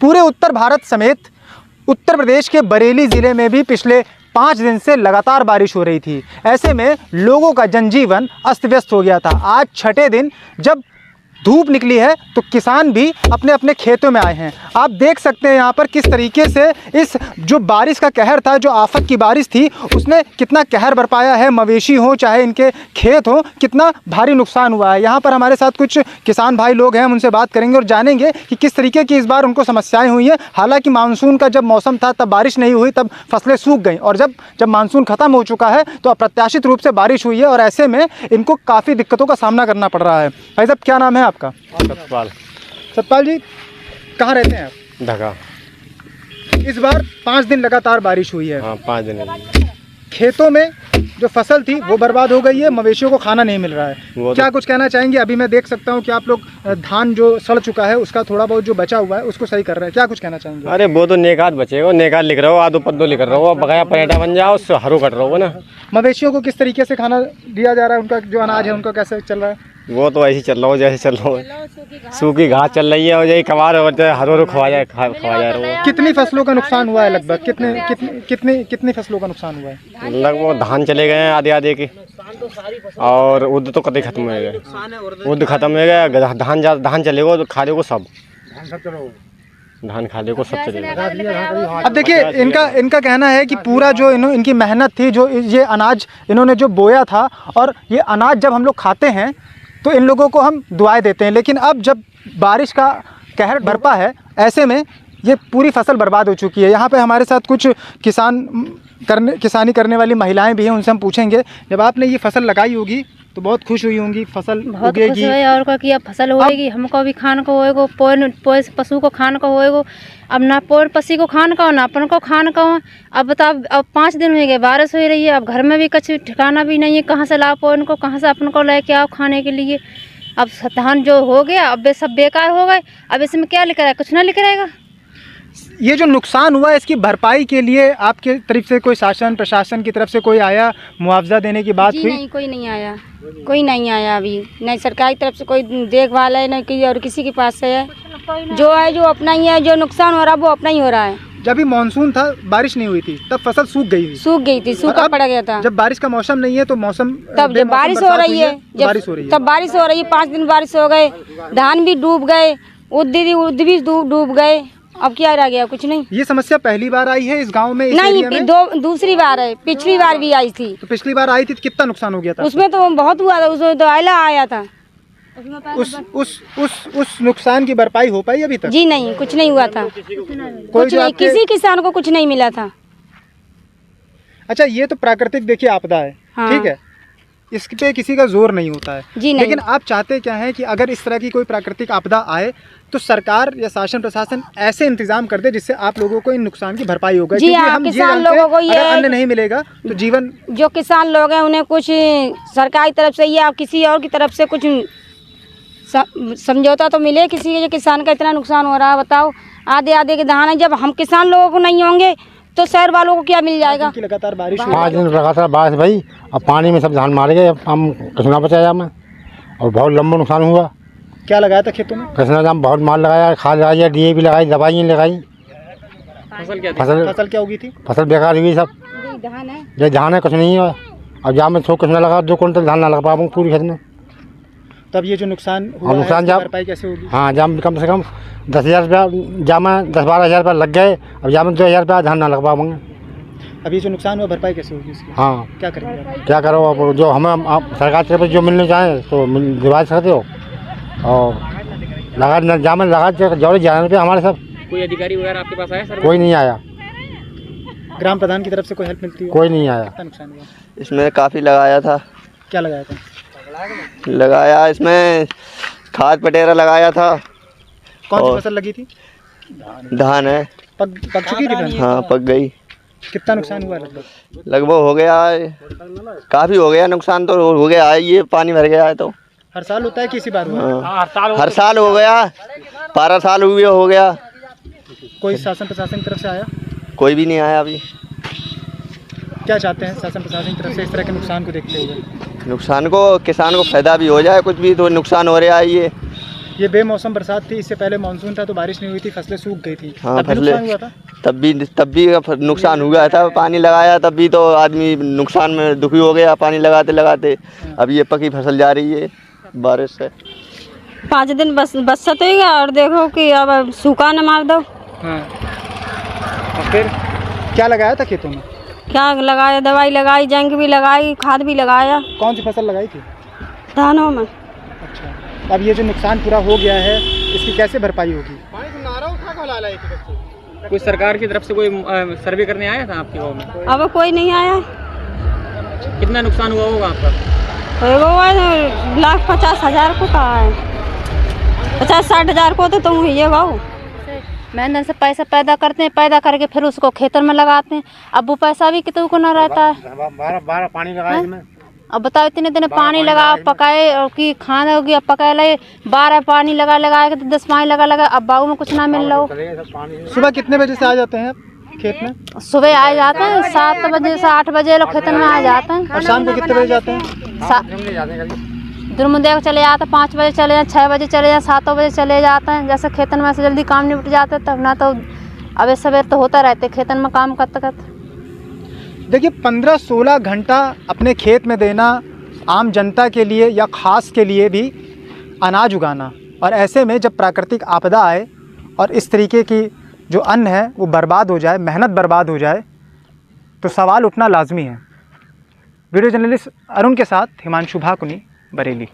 पूरे उत्तर भारत समेत उत्तर प्रदेश के बरेली ज़िले में भी पिछले 5 दिन से लगातार बारिश हो रही थी। ऐसे में लोगों का जनजीवन अस्त व्यस्त हो गया था। आज छठे दिन जब धूप निकली है तो किसान भी अपने अपने खेतों में आए हैं। आप देख सकते हैं यहाँ पर किस तरीके से इस जो बारिश का कहर था, जो आफत की बारिश थी, उसने कितना कहर बरपाया है। मवेशी हो चाहे इनके खेत हो, कितना भारी नुकसान हुआ है। यहाँ पर हमारे साथ कुछ किसान भाई लोग हैं, हम उनसे बात करेंगे और जानेंगे कि किस तरीके की इस बार उनको समस्याएँ हुई हैं। हालाँकि मानसून का जब मौसम था तब बारिश नहीं हुई, तब फसलें सूख गईं, और जब मानसून ख़त्म हो चुका है तो अप्रत्याशित रूप से बारिश हुई है और ऐसे में इनको काफ़ी दिक्कतों का सामना करना पड़ रहा है। भाई साहब, क्या नाम है आपका? सतपाल जी, कहाँ रहते हैं आप? ढका। इस बार 5 दिन लगातार बारिश हुई है। हाँ, 5 दिन। खेतों में जो फसल थी वो बर्बाद हो गई है, मवेशियों को खाना नहीं मिल रहा है। क्या कुछ कहना चाहेंगे? अभी मैं देख सकता हूँ कि आप लोग धान जो सड़ चुका है उसका थोड़ा बहुत जो बचा हुआ है उसको सही कर रहे हैं। क्या कुछ कहना चाहेंगे? अरे वो तो नेकात बचेगा, नेकात लिख रहा हो, आदो पद्दो लिख रहा हो, बकाया परेटा बन जाओ, उससे हरू कट रहा हो ना। मवेशियों को किस तरीके से खाना दिया जा रहा है? उनका जो अनाज है उनका कैसे चल रहा है? वो तो ऐसे चल रहा हो जैसे चल रहा हो, सूखी घास चल रही है और यही कबार हरो खवा जाए रहा हो। कितनी फसलों का नुकसान हुआ है लगभग? कितनी फसलों का नुकसान हुआ है? लगभग धान चले गए हैं आधे के, और उर्द तो कभी खत्म हो गए, उर्द खत्म हो गया, धान चलेगा तो खा लेगा सब, धान खा लेगा सब चलेगा। अब देखिए, इनका कहना है कि पूरा जो इनकी मेहनत थी, जो ये अनाज इन्होंने जो बोया था, और ये अनाज जब हम लोग खाते हैं तो इन लोगों को हम दुआएं देते हैं, लेकिन अब जब बारिश का कहर बरपा है, ऐसे में ये पूरी फसल बर्बाद हो चुकी है। यहाँ पे हमारे साथ कुछ किसानी करने वाली महिलाएं भी हैं, उनसे हम पूछेंगे। जब आपने ये फसल लगाई होगी तो बहुत खुश हुई होंगी, फसल बहुत उगेगी। खुश हुई, और का किया फसल होएगी, हमको भी खान को होएगो, पशु को खान को होएगो। अब ना पोर पसी को खान का हो, ना अपन को खान का हो। अब बताओ, अब 5 दिन हो गए बारिश हो रही है, अब घर में भी कुछ ठिकाना भी नहीं है, कहाँ से लाओ पोर इनको, कहाँ से अपन को लेके आओ खाने के लिए। अब धान जो हो गया अब सब बेकार हो गए, अब इसमें क्या लिख रहा है? कुछ ना लिख रहेगा। ये जो नुकसान हुआ है इसकी भरपाई के लिए आपके तरफ से कोई शासन प्रशासन की तरफ से कोई आया, मुआवजा देने की बात हुई? नहीं, कोई नहीं आया, कोई नहीं आया अभी। नहीं सरकार की तरफ से कोई देखभाल है, नहीं और किसी के पास से है। जो है जो अपना ही है, जो नुकसान हो रहा है वो अपना ही हो रहा है। जब भी मानसून था, बारिश नहीं हुई थी, तब फसल सूख गई थी। सूखा पड़ गया था। जब बारिश का मौसम नहीं है तो मौसम तब जब बारिश हो रही है, तब बारिश हो रही है। 5 दिन बारिश हो गए, धान भी डूब गए, उर्द भी डूब गए। अब क्या रह गया? कुछ नहीं। ये समस्या पहली बार आई है इस गांव में? नहीं, दूसरी बार है। पिछली बार भी आई थी। तो पिछली बार आई थी तो कितना नुकसान हो गया था? उसमें तो बहुत हुआ था, उसमें तो आयला आया था। उस नुकसान की भरपाई हो पाई अभी तक? जी नहीं, कुछ नहीं हुआ था, कुछ नहीं, किसी किसान को कुछ नहीं मिला था। अच्छा, ये तो प्राकृतिक देखिए आपदा है, हाँ। ठीक है, इस पे किसी का जोर नहीं होता है जी नहीं। लेकिन आप चाहते क्या हैं कि अगर इस तरह की कोई प्राकृतिक आपदा आए तो सरकार या शासन प्रशासन ऐसे इंतजाम कर दे जिससे आप लोगों को इन नुकसान की भरपाई होगा। जी हाँ, किसान लोगों को ये अन्न नहीं मिलेगा तो जीवन, जो किसान लोग हैं उन्हें कुछ सरकार की तरफ से या किसी और की तरफ से कुछ समझौता तो मिले। किसी किसान का इतना नुकसान हो रहा है, बताओ। आधे के धान है, जब हम किसान लोगों को नहीं होंगे तो शहर वालों को क्या मिल जाएगा? लगातार बारिश, 5 दिन लगातार बारिश भाई, अब पानी में सब धान मार गए, अब हम कृष्णा बचाया में, और बहुत लंबा नुकसान हुआ। क्या लगाया था खेतों में? कृष्णा दाम बहुत माल लगाया, खाद लगाई, DAP लगाई, दवाइयाँ लगाई। फसल क्या होगी थी? फसल बेकार हुई सब। धान है, ये धान है, कुछ नहीं है। अब जहाँ में 100 कृष्णा लगा, 2 कुंटल धान ना लगा पाऊँ पूरी खेत में। तब ये जो नुकसान हुआ है, इसकी भरपाई कैसे होगी? हाँ, जहाँ कम से कम 10,000 रुपया, जहाँ में 10-12 हज़ार रुपया लग गए, अब जहाँ में 2,000 रुपया धान ना लग पाऊँगे। अभी जो नुकसान हुआ भरपाई कैसे होगी इसकी? हाँ, क्या करेंगे? क्या करो? अब जो हमें आप सरकार की तरफ से जो मिलने चाहें तो दिवा सकते हो, और लगा जहाँ में लगा जोड़े जाने पे हमारे सब। कोई अधिकारी वगैरह आपके पास आया सर? कोई नहीं आया। ग्राम प्रधान की तरफ से कोई हेल्प मिलती है? कोई नहीं आया। कितना नुकसान हुआ? इसमें काफ़ी लगाया था। क्या लगाया था? लगाया इसमें खाद पटेरा लगाया था। कौन सी फसल लगी थी? धान है। पक चुकी थी फसल? हाँ, पक गई। कितना नुकसान हुआ लगभग हो गया है, काफ़ी हो गया नुकसान तो हो गया है। ये पानी भर गया है तो हर साल होता है कि इसी बार हुआ? हाँ, हर साल हो गया, 12 साल हुए हो गया। कोई शासन प्रशासन की तरफ से आया? कोई भी नहीं आया अभी। क्या चाहते हैं शासन प्रशासन की तरफ से इस तरह के नुकसान को देखते हुए? नुकसान को, किसान को फायदा भी हो जाए, कुछ भी तो नुकसान हो रहा है। ये ये बेमौसम बरसात थी, इससे पहले मानसून था तो बारिश नहीं हुई थी, फसलें सूख गई थी। हाँ, तब भी फसलें नुकसान हुआ था। तब भी नुकसान हुआ था। पानी लगाया तब भी तो आदमी नुकसान में दुखी हो गया पानी लगाते लगाते। अब ये पकी फसल जा रही है बारिश से। 5 दिन बस तो ही गया और देखो कि अब सूखा न मार दो। हाँ, और फिर क्या लगाया था खेतों में? क्या लगाया, दवाई लगाई, जंग भी लगाई, खाद भी लगाया। कौन सी फसल लगाई थी? धानों में। अच्छा, अब ये जो नुकसान पूरा हो गया है इसकी कैसे भरपाई होगी? कोई सरकार की तरफ से कोई सर्वे करने आया था आपके गाँव में? अब कोई नहीं आया। कितना नुकसान हुआ होगा आपका? वो 1,50,000 को कहा है, 50-60 हज़ार को तो तुम हुई है गाँव। मेहनत से पैसा पैदा करते हैं, पैदा करके फिर उसको खेतर में लगाते हैं। अब वो पैसा भी कितने को ना रहता है। 12 पानी लगाए इसमें। अब बताओ इतने दिन पानी लगा पकाए और कि खाना हो गया पकाए लाए, 12 पानी लगा के तो 10 पानी लगा अब बागों में कुछ ना मिल रहा हो। सुबह कितने बजे से आ जाते हैं आप खेत में? सुबह आ जाते हैं 7 बजे से 8 बजे लोग खेतन में आ जाते हैं। और शाम को कितने बजे जाते हैं? दुर्मुदेव चले जाते हैं, 5 बजे चले जाए, 6 बजे चले जाए, 7 बजे चले जाते हैं। जैसे खेतन में से जल्दी काम निपट जाते तब ना तो अब सवेर तो होता रहते खेतन में काम करते करते। देखिए 15-16 घंटा अपने खेत में देना आम जनता के लिए या ख़ास के लिए भी अनाज उगाना, और ऐसे में जब प्राकृतिक आपदा आए और इस तरीके की जो अन्न है वो बर्बाद हो जाए, मेहनत बर्बाद हो जाए, तो सवाल उठना लाजमी है। वीडियो जर्नलिस्ट अरुण के साथ हिमांशु भाकुनी, बरेली।